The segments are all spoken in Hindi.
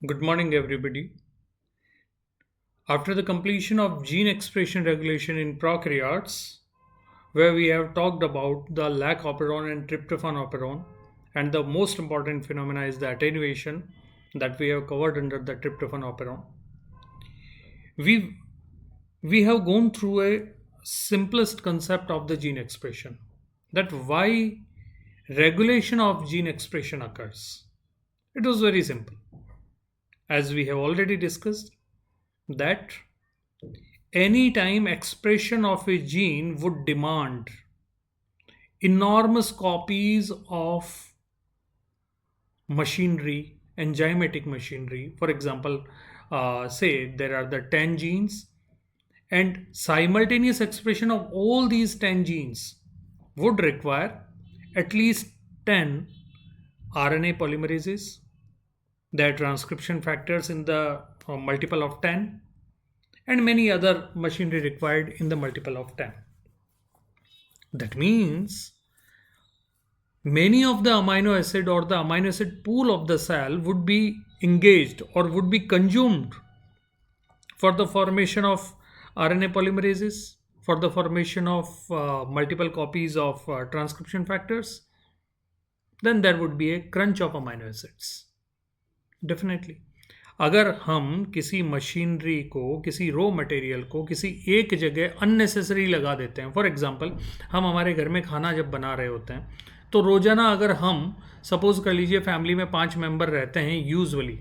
Good morning, everybody. After the completion of gene expression regulation in prokaryotes, where we have talked about the lac operon and tryptophan operon, and the most important phenomena is the attenuation that we have covered under the tryptophan operon, we we have gone through a simplest concept of the gene expression, that why regulation of gene expression occurs. It was very simple, as we have already discussed, that any time expression of a gene would demand enormous copies of machinery, enzymatic machinery. For example, say there are the 10 genes, and simultaneous expression of all these 10 genes would require at least 10 RNA polymerases, their transcription factors in the multiple of 10, and many other machinery required in the multiple of 10. That means many of the amino acid or the amino acid pool of the cell would be engaged or would be consumed for the formation of RNA polymerases, for the formation of multiple copies of transcription factors. Then there would be a crunch of amino acids. Definitely. अगर हम किसी मशीनरी को, किसी रॉ मटेरियल को किसी एक जगह अननेसेसरी लगा देते हैं, फॉर एग्जांपल हम हमारे घर में खाना जब बना रहे होते हैं तो रोज़ाना अगर हम सपोज कर लीजिए फैमिली में 5 मेंबर रहते हैं, यूजुअली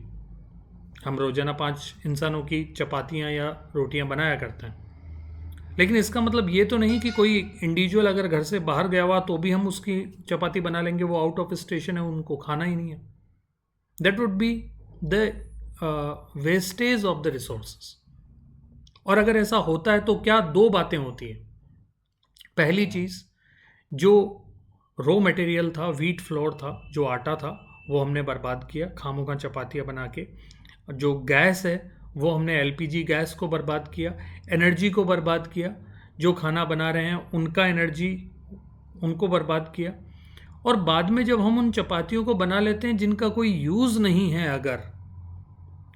हम रोज़ाना 5 इंसानों की चपातियाँ या रोटियाँ बनाया करते हैं, लेकिन इसका मतलब ये तो नहीं कि कोई इंडिविजुअल अगर घर से बाहर गया हुआ तो भी हम उसकी चपाती बना लेंगे, वो आउट ऑफ स्टेशन है, उनको खाना ही नहीं है. That would be the wastage of the resources. और अगर ऐसा होता है तो क्या दो बातें होती हैं. पहली चीज़, जो रॉ मटेरियल था, व्हीट फ्लोर था, जो आटा था, वो हमने बर्बाद किया खामों का चपातियाँ बना के. जो गैस है वो हमने एलपीजी गैस को बर्बाद किया, एनर्जी को बर्बाद किया, जो खाना बना रहे हैं उनका एनर्जी उनको बर्बाद किया. और बाद में जब हम उन चपातियों को बना लेते हैं जिनका कोई यूज़ नहीं है अगर,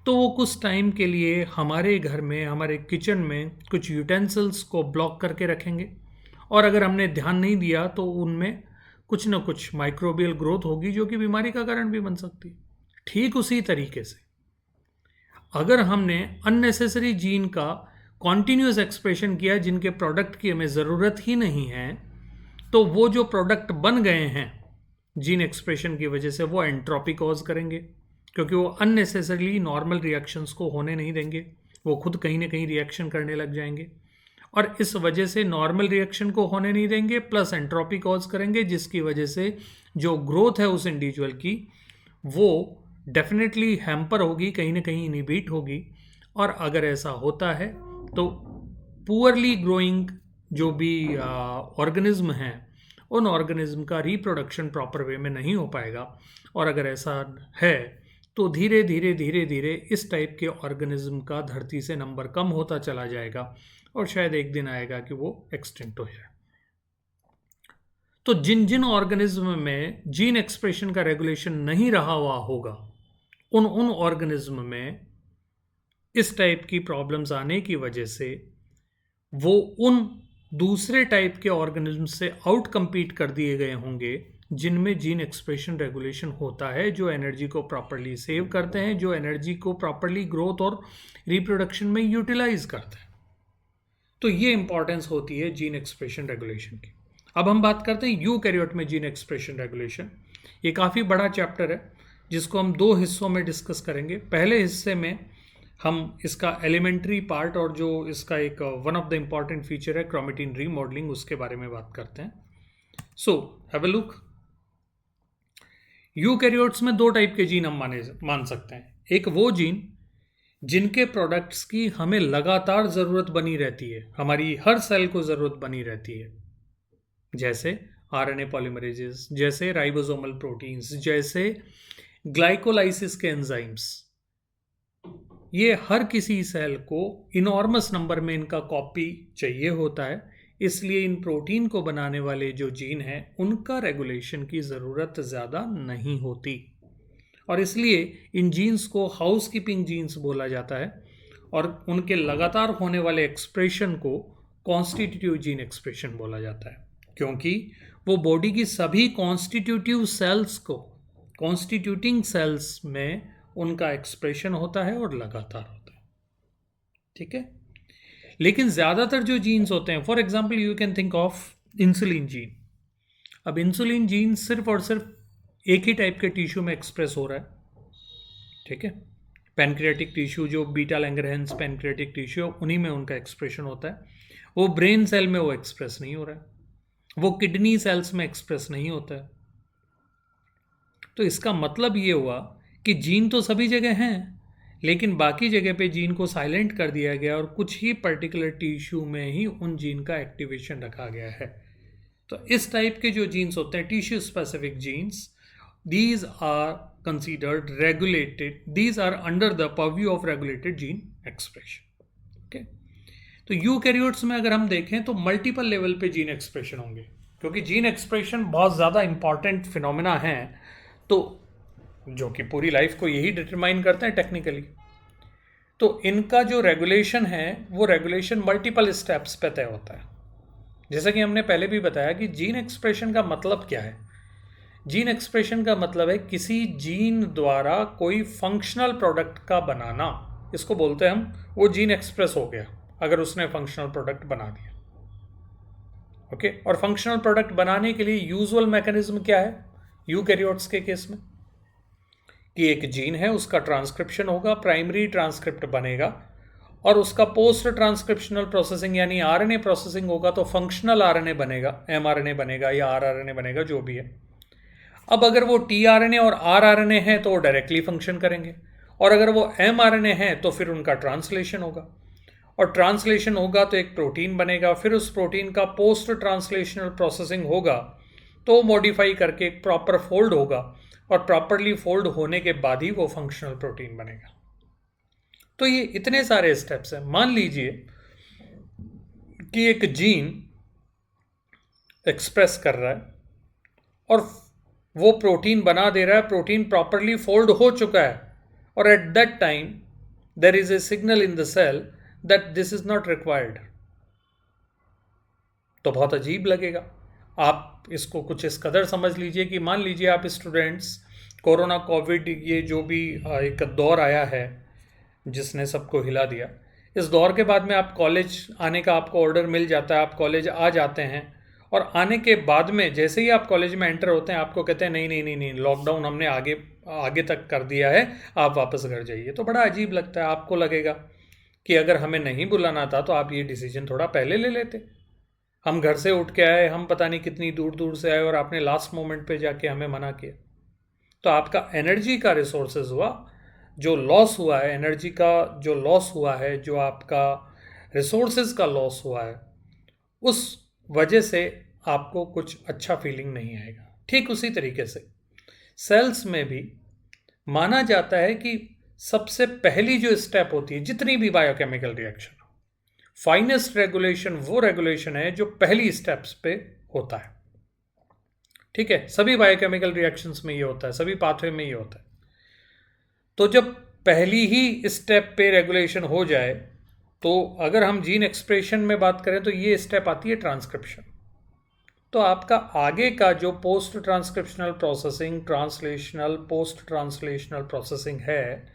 तो वो कुछ टाइम के लिए हमारे घर में, हमारे किचन में कुछ यूटेंसिल्स को ब्लॉक करके रखेंगे, और अगर हमने ध्यान नहीं दिया तो उनमें कुछ ना कुछ माइक्रोबियल ग्रोथ होगी जो कि बीमारी का कारण भी बन सकती है. ठीक उसी तरीके से अगर हमने अननेसेसरी जीन का कॉन्टीन्यूस एक्सप्रेशन किया जिनके प्रोडक्ट की हमें ज़रूरत ही नहीं है, तो वो जो प्रोडक्ट बन गए हैं जीन एक्सप्रेशन की वजह से वो एंट्रोपी कॉज करेंगे, क्योंकि वो अननेसेसरली नॉर्मल रिएक्शंस को होने नहीं देंगे, वो खुद कहीं ना कहीं रिएक्शन करने लग जाएंगे, और इस वजह से नॉर्मल रिएक्शन को होने नहीं देंगे, प्लस एंट्रोपी कॉज करेंगे, जिसकी वजह से जो ग्रोथ है उस इंडिविजुअल की वो डेफिनेटली हैम्पर होगी, कहीं ना कहीं इनहिबिट होगी. और अगर ऐसा होता है तो पुअरली ग्रोइंग जो भी ऑर्गेनिज्म हैं उन ऑर्गेनिज्म का रिप्रोडक्शन प्रॉपर वे में नहीं हो पाएगा. और अगर ऐसा है तो धीरे धीरे धीरे धीरे इस टाइप के ऑर्गेनिज्म का धरती से नंबर कम होता चला जाएगा, और शायद एक दिन आएगा कि वो एक्सटिंक्ट हो जाए. तो जिन जिन ऑर्गेनिज्म में जीन एक्सप्रेशन का रेगुलेशन नहीं रहा हुआ होगा, उन उन ऑर्गेनिज्म में इस टाइप की प्रॉब्लम्स आने की वजह से वो उन दूसरे टाइप के ऑर्गेनिज्म से आउट कम्पीट कर दिए गए होंगे जिनमें जीन एक्सप्रेशन रेगुलेशन होता है, जो एनर्जी को प्रॉपरली सेव करते हैं, जो एनर्जी को प्रॉपरली ग्रोथ और रिप्रोडक्शन में यूटिलाइज करते हैं. तो ये इंपॉर्टेंस होती है जीन एक्सप्रेशन रेगुलेशन की. अब हम बात करते हैं यूकैरियोट में जीन एक्सप्रेशन रेगुलेशन. ये काफ़ी बड़ा चैप्टर है जिसको हम 2 हिस्सों में डिस्कस करेंगे. पहले हिस्से में हम इसका एलिमेंट्री पार्ट और जो इसका एक one of the important feature है क्रोमेटिन रीमॉडलिंग, उसके बारे में बात करते हैं. So have a look. Eukaryotes में 2 टाइप के जीन हम मान सकते हैं. एक वो जीन जिनके प्रोडक्ट्स की हमें लगातार ज़रूरत बनी रहती है, हमारी हर सेल को ज़रूरत बनी रहती है, जैसे आरएनए पॉलीमरेजेस, जैसे राइबोसोमल प्रोटीन्स, जैसे ग्लाइकोलाइसिस के एंजाइम्स. ये हर किसी सेल को इनॉर्मस नंबर में इनका कॉपी चाहिए होता है, इसलिए इन प्रोटीन को बनाने वाले जो जीन हैं उनका रेगुलेशन की ज़रूरत ज़्यादा नहीं होती. और इसलिए इन जीन्स को हाउस कीपिंग जीन्स बोला जाता है और उनके लगातार होने वाले एक्सप्रेशन को कॉन्स्टिट्यूटिव जीन एक्सप्रेशन बोला जाता है, क्योंकि वो बॉडी की सभी कॉन्स्टिट्यूटिव सेल्स को, कॉन्स्टिट्यूटिंग सेल्स में उनका एक्सप्रेशन होता है और लगातार होता है। ठीक है, लेकिन ज़्यादातर जो जीन्स होते हैं, for example you can think of insulin gene. अब इंसुलिन जीन सिर्फ और सिर्फ एक ही टाइप के टिश्यू में एक्सप्रेस हो रहा है। ठीक है, पैनक्रियाटिक टिश्यू, जो बीटा लैंगरहैंस पैनक्रियाटिक टिश्यू, उन्हीं में उनका एक्सप्रेशन होता है। वो ब्रेन सेल में वो एक्सप्रेस नहीं हो रहा है, वो किडनी सेल्स में एक्सप्रेस नहीं होता है। तो इसका मतलब ये हुआ कि जीन तो सभी जगह हैं, लेकिन बाकी जगह पे जीन को साइलेंट कर दिया गया और कुछ ही पर्टिकुलर टिश्यू में ही उन जीन का एक्टिवेशन रखा गया है। तो इस टाइप के जो जीन्स होते हैं, tissue specific jeans, these are considered regulated, these are under the purview of regulated gene expression. Okay, तो यूकैरियोट्स में अगर हम देखें तो मल्टीपल लेवल पे जीन एक्सप्रेशन होंगे, क्योंकि जीन एक्सप्रेशन बहुत ज़्यादा इंपॉर्टेंट फिनोमेना है, तो जो कि पूरी लाइफ को यही डिटरमाइन करते हैं टेक्निकली। तो इनका जो रेगुलेशन है वो रेगुलेशन मल्टीपल स्टेप्स पे तय होता है। जैसा कि हमने पहले भी बताया कि जीन एक्सप्रेशन का मतलब क्या है। जीन एक्सप्रेशन का मतलब है किसी जीन द्वारा कोई फंक्शनल प्रोडक्ट का बनाना, इसको बोलते हैं हम, वो जीन एक्सप्रेस हो गया अगर उसने फंक्शनल प्रोडक्ट बना दिया। ओके, और फंक्शनल प्रोडक्ट बनाने के लिए यूजुअल मैकेनिज्म क्या है यूकैरियोट्स के केस में, कि एक जीन है, उसका ट्रांसक्रिप्शन होगा, प्राइमरी ट्रांसक्रिप्ट बनेगा और उसका पोस्ट ट्रांसक्रिप्शनल प्रोसेसिंग यानी आरएनए प्रोसेसिंग होगा, तो फंक्शनल आरएनए बनेगा, एमआरएनए बनेगा या आरआरएनए बनेगा, जो भी है। अब अगर वो टीआरएनए और आरआरएनए है तो वो डायरेक्टली फंक्शन करेंगे, और अगर वो एमआरएनए है तो फिर उनका ट्रांसलेशन होगा, और ट्रांसलेशन होगा तो एक प्रोटीन बनेगा, फिर उस प्रोटीन का पोस्ट ट्रांसलेशनल प्रोसेसिंग होगा तो मॉडिफाई करके एक प्रॉपर फोल्ड होगा, और प्रॉपरली फोल्ड होने के बाद ही वो फंक्शनल प्रोटीन बनेगा। तो ये इतने सारे स्टेप्स हैं। मान लीजिए कि एक जीन एक्सप्रेस कर रहा है और वो प्रोटीन बना दे रहा है, प्रोटीन प्रॉपरली फोल्ड हो चुका है, और at that time there is a signal in the cell that this is not required, तो बहुत अजीब लगेगा। आप इसको कुछ इस कदर समझ लीजिए कि मान लीजिए आप स्टूडेंट्स, कोरोना कोविड ये जो भी एक दौर आया है जिसने सबको हिला दिया, इस दौर के बाद में आप कॉलेज आने का आपको ऑर्डर मिल जाता है, आप कॉलेज आ जाते हैं, और आने के बाद में जैसे ही आप कॉलेज में एंटर होते हैं आपको कहते हैं नहीं नहीं नहीं नहीं, लॉकडाउन हमने आगे तक कर दिया है, आप वापस घर जाइए। तो बड़ा अजीब लगता है, आपको लगेगा कि अगर हमें नहीं बुलाना था तो आप ये डिसीजन थोड़ा पहले ले लेते। हम घर से उठ के आए, हम पता नहीं कितनी दूर दूर से आए, और आपने लास्ट मोमेंट पे जाके हमें मना किया। तो आपका एनर्जी का रिसोर्सेज हुआ, जो लॉस हुआ है, एनर्जी का जो लॉस हुआ है, जो आपका रिसोर्सेज का लॉस हुआ है, उस वजह से आपको कुछ अच्छा फीलिंग नहीं आएगा। ठीक उसी तरीके से सेल्स में भी माना जाता है कि सबसे पहली जो स्टेप होती है जितनी भी बायोकेमिकल रिएक्शन, फाइनेस्ट रेगुलेशन वो रेगुलेशन है जो पहली स्टेप्स पे होता है। ठीक है, सभी बायोकेमिकल रिएक्शंस में ये होता है, सभी पाथवे में ये होता है। तो जब पहली ही स्टेप पे रेगुलेशन हो जाए, तो अगर हम जीन एक्सप्रेशन में बात करें तो ये स्टेप आती है ट्रांसक्रिप्शन। तो आपका आगे का जो post transcriptional processing, translational, post translational processing है,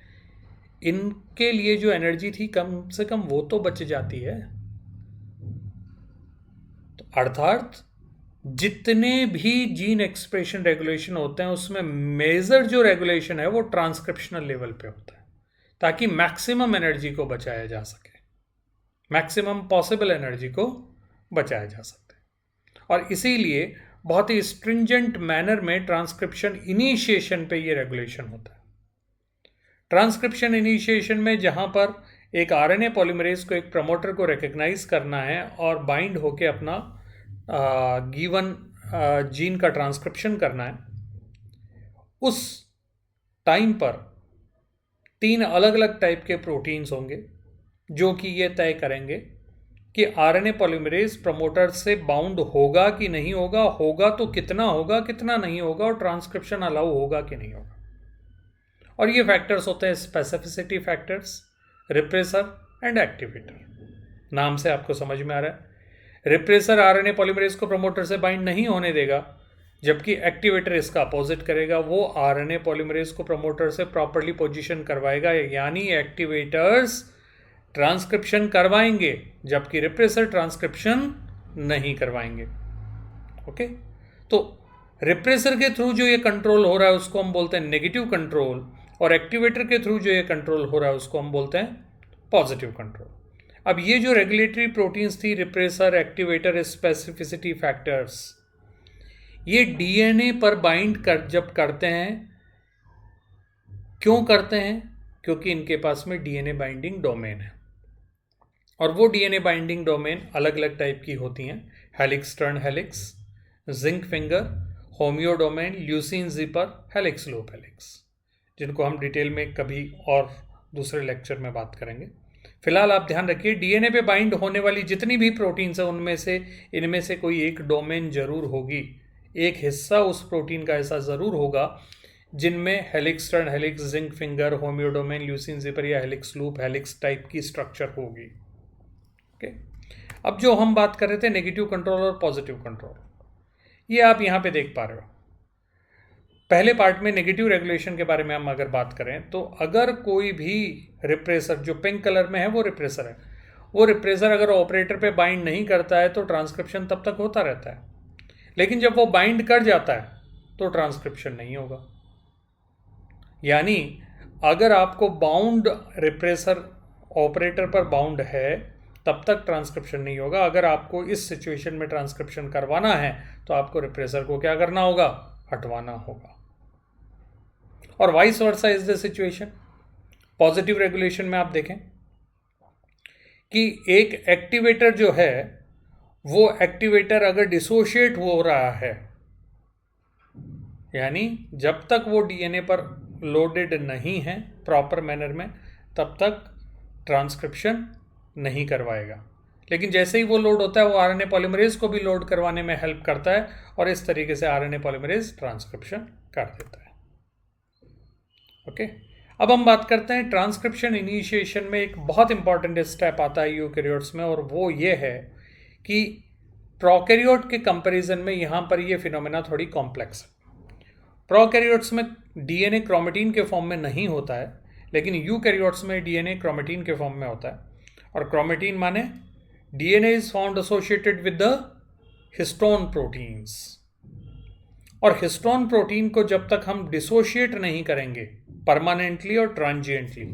इनके लिए जो एनर्जी थी कम से कम वो तो बच जाती है। तो अर्थात जितने भी जीन एक्सप्रेशन रेगुलेशन होते हैं उसमें मेजर जो रेगुलेशन है वो ट्रांसक्रिप्शनल लेवल पे होता है, ताकि मैक्सिमम एनर्जी को बचाया जा सके, मैक्सिमम पॉसिबल एनर्जी को बचाया जा सकता है। और इसीलिए बहुत ही स्ट्रिंजेंट मैनर में ट्रांसक्रिप्शन इनिशिएशन पे ये रेगुलेशन होता है। ट्रांसक्रिप्शन इनिशिएशन में जहां पर एक आरएनए पॉलीमरेज को, एक प्रमोटर को रिकग्नाइज करना है और बाइंड होके अपना गिवन जीन का ट्रांसक्रिप्शन करना है, उस टाइम पर 3 अलग अलग टाइप के प्रोटीन्स होंगे जो कि ये तय करेंगे कि आरएनए पॉलीमरेज प्रमोटर से बाउंड होगा कि नहीं होगा, होगा तो कितना होगा, कितना नहीं होगा, और ट्रांसक्रिप्शन अलाउ होगा कि नहीं होगा। और ये फैक्टर्स होते हैं specificity factors, repressor and activator. नाम से आपको समझ में आ रहा है, रिप्रेसर आरएनए पॉलीमरेज को प्रमोटर से बाइंड नहीं होने देगा, जबकि एक्टिवेटर इसका अपोजिट करेगा, वो आरएनए पॉलीमरेज को प्रमोटर से प्रॉपर्ली पोजीशन करवाएगा, यानी एक्टिवेटर्स ट्रांसक्रिप्शन करवाएंगे जबकि रिप्रेसर ट्रांसक्रिप्शन नहीं करवाएंगे। ओके, तो रिप्रेसर के थ्रू जो ये कंट्रोल हो रहा है उसको हम बोलते हैं नेगेटिव कंट्रोल, और एक्टिवेटर के थ्रू जो ये कंट्रोल हो रहा है उसको हम बोलते हैं पॉजिटिव कंट्रोल। अब ये जो रेगुलेटरी प्रोटीन्स थी, रिप्रेसर, एक्टिवेटर, स्पेसिफिसिटी फैक्टर्स, ये डीएनए पर बाइंड कर जब करते हैं, क्यों करते हैं? क्योंकि इनके पास में डीएनए बाइंडिंग डोमेन है, और वो डीएनए बाइंडिंग डोमेन अलग अलग टाइप की होती हैं, helix turn helix, zinc finger, homeo domain, leucine zipper, helix loop helix, जिनको हम डिटेल में कभी और दूसरे लेक्चर में बात करेंगे। फिलहाल आप ध्यान रखिए, डीएनए पे बाइंड होने वाली जितनी भी प्रोटीन्स है उनमें से इनमें से कोई एक डोमेन जरूर होगी, एक हिस्सा उस प्रोटीन का ऐसा जरूर होगा जिनमें helix turn helix, zinc finger, homeo domain, leucine zipper या हेलिक्स लूप हेलिक्स टाइप की स्ट्रक्चर होगी। ओके, अब जो हम बात कर रहे थे नेगेटिव कंट्रोल और पॉजिटिव कंट्रोल, ये आप यहां पे देख पा रहे हो। पहले पार्ट में नेगेटिव रेगुलेशन के बारे में हम अगर बात करें तो अगर कोई भी रिप्रेसर, जो पिंक कलर में है वो रिप्रेसर है, वो रिप्रेसर अगर ऑपरेटर पे बाइंड नहीं करता है तो ट्रांसक्रिप्शन तब तक होता रहता है, लेकिन जब वो बाइंड कर जाता है तो ट्रांसक्रिप्शन नहीं होगा। यानी अगर आपको बाउंड रिप्रेसर ऑपरेटर पर बाउंड है तब तक ट्रांसक्रिप्शन नहीं होगा। अगर आपको इस सिचुएशन में ट्रांसक्रिप्शन करवाना है तो आपको रिप्रेसर को क्या करना होगा? हटवाना होगा। और vice versa is the situation. Positive regulation में आप देखें कि एक एक्टिवेटर जो है, वो एक्टिवेटर अगर डिसोशिएट हो रहा है, यानी जब तक वो डीएनए पर लोडेड नहीं है प्रॉपर मैनर में, तब तक ट्रांसक्रिप्शन नहीं करवाएगा। लेकिन जैसे ही वो लोड होता है वो आरएनए पॉलीमरेज को भी लोड करवाने में हेल्प करता है, और इस तरीके से आरएनए पॉलीमरेज ट्रांसक्रिप्शन कर देता है। ओके, अब हम बात करते हैं ट्रांसक्रिप्शन इनिशिएशन में एक बहुत इंपॉर्टेंट स्टेप आता है यूकैरियोट्स में, और वो ये है कि प्रोकैरियोट के कंपैरिजन में यहाँ पर ये फिनोमेना थोड़ी कॉम्प्लेक्स है। प्रोकैरियोट्स में डीएनए क्रोमेटिन के फॉर्म में नहीं होता है, लेकिन यूकैरियोट्स में डीएनए क्रोमेटिन के फॉर्म में होता है। और क्रोमेटिन माने DNA is found associated with the histone proteins, और हिस्टोन प्रोटीन को जब तक हम डिसोशिएट नहीं करेंगे परमानेंटली और ट्रांजिएंटली,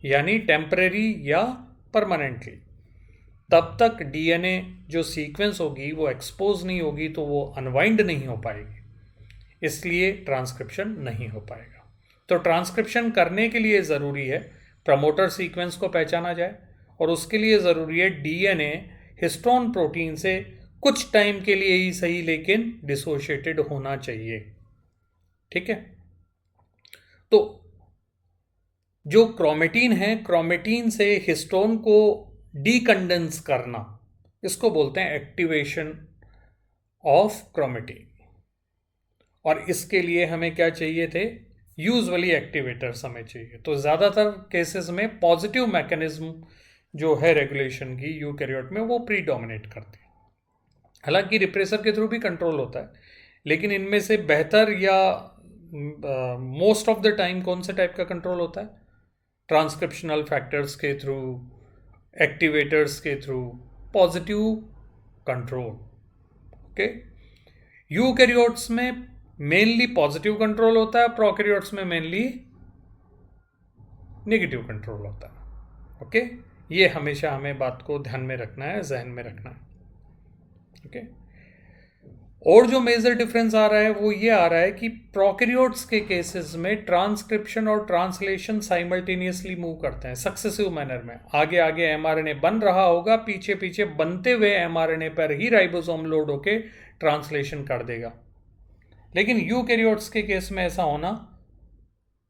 यानी टेम्परेरी या परमानेंटली, तब तक डीएनए जो सीक्वेंस होगी वो एक्सपोज नहीं होगी, तो वो अनवाइंड नहीं हो पाएगी, इसलिए ट्रांसक्रिप्शन नहीं हो पाएगा। तो ट्रांसक्रिप्शन करने के लिए ज़रूरी है प्रमोटर सीक्वेंस को पहचाना जाए, और उसके लिए ज़रूरी है डीएनए हिस्टोन प्रोटीन से कुछ टाइम के लिए ही सही लेकिन डिसोशिएटेड होना चाहिए। ठीक है, तो जो क्रोमेटिन है, क्रोमेटिन से हिस्टोन को डीकंडेंस करना, इसको बोलते हैं एक्टिवेशन ऑफ क्रोमेटिन। और इसके लिए हमें क्या चाहिए थे? यूजुअली एक्टिवेटर्स हमें चाहिए। तो ज़्यादातर केसेस में पॉजिटिव मैकेनिज्म जो है रेगुलेशन की यूकैरियोट में, वो प्रीडोमिनेट करते हैं। हालांकि रिप्रेसर के थ्रू भी कंट्रोल होता है, लेकिन इनमें से बेहतर या मोस्ट ऑफ द टाइम कौन से टाइप का कंट्रोल होता है? ट्रांसक्रिप्शनल फैक्टर्स के थ्रू, एक्टिवेटर्स के through, positive control. Okay, eukaryotes में मेनली पॉजिटिव कंट्रोल होता है, प्रोकैरियोट्स में मेनली नेगेटिव कंट्रोल होता है। ओके, ये हमेशा हमें बात को ध्यान में रखना है, जहन में रखना है। ओके, और जो मेजर डिफरेंस आ रहा है वो ये आ रहा है कि प्रोकैरियोट्स के केसेस में ट्रांसक्रिप्शन और ट्रांसलेशन साइमल्टेनियसली मूव करते हैं, सक्सेसिव मैनर में। आगे आगे एमआरएनए बन रहा होगा, पीछे पीछे बनते हुए एमआरएनए पर ही राइबोसोम लोड होके ट्रांसलेशन कर देगा। लेकिन यूकैरियोट्स के केस में ऐसा होना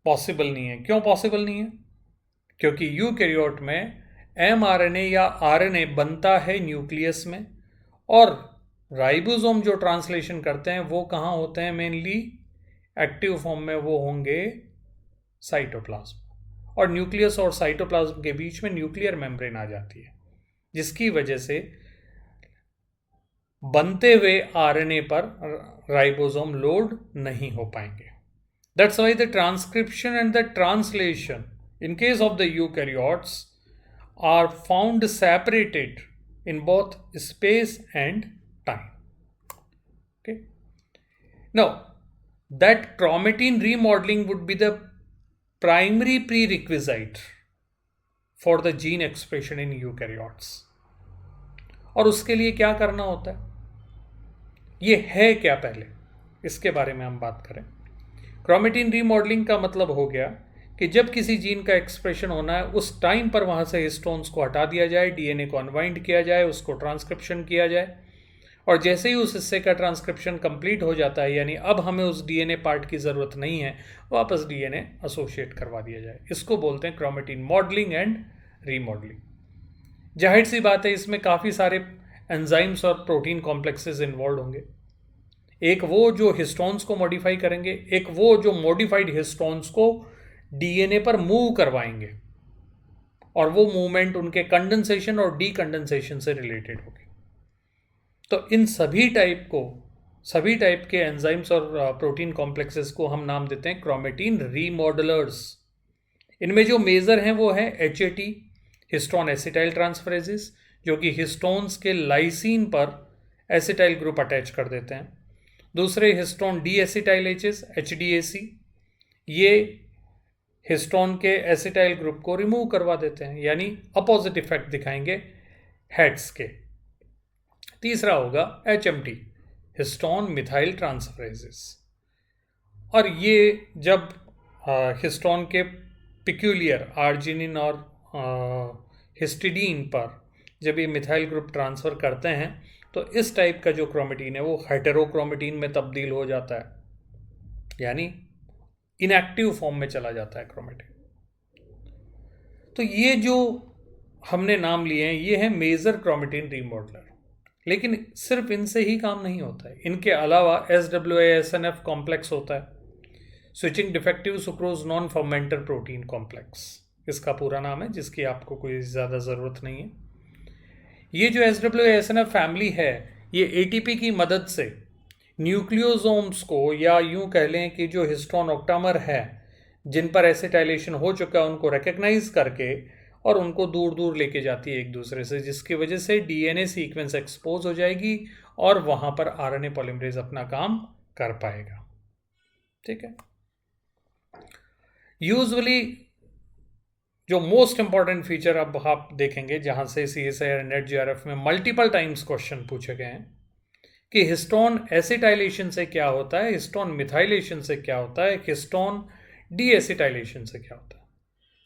पॉसिबल नहीं है। क्यों पॉसिबल नहीं है? क्योंकि यूकैरियोट में एमआरएनए या आरएनए बनता है न्यूक्लियस में, और राइबोसोम जो ट्रांसलेशन करते हैं वो कहाँ होते हैं? मेनली एक्टिव फॉर्म में वो होंगे साइटोप्लाज्म, और न्यूक्लियस और साइटोप्लाज्म के बीच में न्यूक्लियर मेम्ब्रेन आ जाती है, जिसकी वजह से बनते हुए आरएनए पर राइबोसोम लोड नहीं हो पाएंगे. That's why the transcription and the translation in case of the eukaryotes are found separated in both space and time. Okay. Now, that chromatin remodeling would be the primary prerequisite for the gene expression in eukaryotes. और उसके लिए क्या करना होता है, ये है क्या, पहले इसके बारे में हम बात करें. क्रोमेटिन रीमॉडलिंग का मतलब हो गया कि जब किसी जीन का एक्सप्रेशन होना है उस टाइम पर वहाँ से हिस्टोन्स को हटा दिया जाए, डीएनए को अनवाइंड किया जाए, उसको ट्रांसक्रिप्शन किया जाए, और जैसे ही उस हिस्से का ट्रांसक्रिप्शन कंप्लीट हो जाता है, यानी अब हमें उस डीएनए पार्ट की ज़रूरत नहीं है, वापस डीएनए एसोसिएट करवा दिया जाए. इसको बोलते हैं क्रोमेटिन मॉडलिंग एंड रीमॉडलिंग. जाहिर सी बात है इसमें काफ़ी सारे एंजाइम्स और प्रोटीन कॉम्प्लेक्सेस इन्वॉल्व होंगे. एक वो जो हिस्टोन्स को मॉडिफाई करेंगे, एक वो जो मॉडिफाइड हिस्टोन्स को डीएनए पर मूव करवाएंगे, और वो मूवमेंट उनके कंडेंसेशन और डीकंडेंसेशन से रिलेटेड होगी. तो इन सभी टाइप के एंजाइम्स और प्रोटीन कॉम्प्लेक्सेस को हम नाम देते हैं क्रोमेटिन रीमॉडलर्स. इनमें जो मेजर हैं वो है HAT, हिस्टोन एसिटाइल ट्रांसफरेजेस, जो कि हिस्टोन्स के लाइसीन पर एसिटाइल ग्रुप अटैच कर देते हैं. दूसरे हिस्टोन डी एसिटाइलेजेस HDAC, ये हिस्टोन के एसिटाइल ग्रुप को रिमूव करवा देते हैं, यानी अपोजिट इफेक्ट दिखाएंगे हेड्स के. तीसरा होगा HMT, हिस्टोन मिथाइल ट्रांसफरेजेस, और ये जब हिस्टोन के पिक्यूलियर आर्जिनिन और हिस्टिडीन पर जब ये मिथाइल ग्रुप ट्रांसफ़र करते हैं तो इस टाइप का जो क्रोमेटिन है वो हेटेरोक्रोमेटिन में तब्दील हो जाता है, यानी इनएक्टिव फॉर्म में चला जाता है क्रोमेटिन. तो ये जो हमने नाम लिए हैं ये है मेजर क्रोमेटिन रीमॉडलर. लेकिन सिर्फ इनसे ही काम नहीं होता है, इनके अलावा SWASNF कॉम्प्लेक्स होता है, switching defective sucrose non fermenter protein complex इसका पूरा नाम है, जिसकी आपको कोई ज़्यादा ज़रूरत नहीं है. ये जो SWASNF फैमिली है ये ATP की मदद से न्यूक्लियोसोम्स को, या यूं कह लें कि जो हिस्टोन ऑक्टामर है जिन पर एसिटाइलेशन हो चुका है, उनको रिकग्नाइज करके और उनको दूर दूर लेके जाती है एक दूसरे से, जिसकी वजह से डीएनए सीक्वेंस एक्सपोज हो जाएगी और वहाँ पर आरएनए पॉलीमरेज अपना काम कर पाएगा. ठीक है. यूजुअली जो मोस्ट इंपॉर्टेंट फीचर अब आप देखेंगे, जहाँ से CSIR नेट GRF में मल्टीपल टाइम्स क्वेश्चन पूछे गए हैं कि हिस्टोन एसिटाइलेशन से क्या होता है, हिस्टोन मिथाइलेशन से क्या होता है, हिस्टोन डी एसिटाइलेशन से क्या होता है.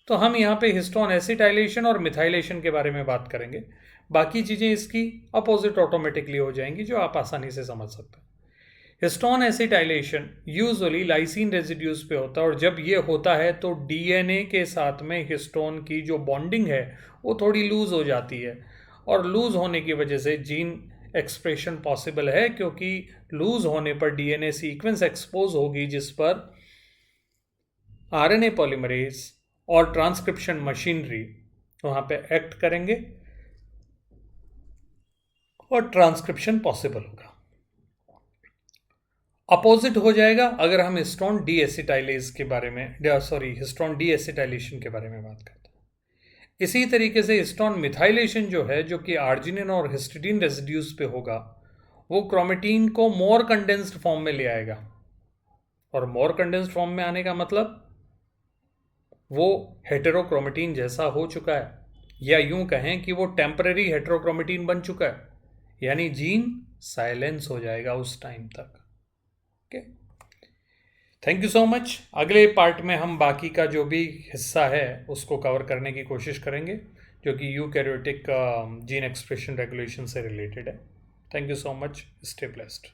तो हम यहाँ पे हिस्टोन एसिटाइलेशन और मिथाइलेशन के बारे में बात करेंगे. बाकी चीज़ें इसकी अपोजिट ऑटोमेटिकली हो जाएंगी, जो आप आसानी से समझ सकते हैं. Histone acetylation usually lysine residues पे होता है, और जब ये होता है तो डीएनए के साथ में हिस्टोन की जो बॉन्डिंग है वो थोड़ी लूज हो जाती है, और लूज होने की वजह से जीन एक्सप्रेशन पॉसिबल है, क्योंकि लूज होने पर डीएनए सीक्वेंस एक्सपोज होगी जिस पर आरएनए पॉलीमरेज और ट्रांसक्रिप्शन मशीनरी वहाँ पे एक्ट करेंगे और ट्रांसक्रिप्शन पॉसिबल होगा. अपोजिट हो जाएगा अगर हम हिस्टोन डी एसिटाइलेज के बारे में, हिस्टोन डी एसिटाइलेशन के बारे में बात करते हैं. इसी तरीके से हिस्टोन मिथाइलेशन जो है, जो कि आर्जिनिन और हिस्टिडीन रेजिड्यूज पे होगा, वो क्रोमेटिन को मोर कंडेंस्ड फॉर्म में ले आएगा. और मोर कंडेंस्ड फॉर्म में आने का मतलब वो हेटेरोक्रोमेटिन जैसा हो चुका है, या यूं कहें कि वो टेम्पररी हेटेरोक्रोमेटिन बन चुका है, यानी जीन साइलेंस हो जाएगा उस टाइम तक. Okay, thank you so much. अगले पार्ट में हम बाकी का जो भी हिस्सा है उसको कवर करने की कोशिश करेंगे, जो कि यूकैरियोटिक जीन एक्सप्रेशन रेगुलेशन से रिलेटेड है. Thank you so much. Stay blessed.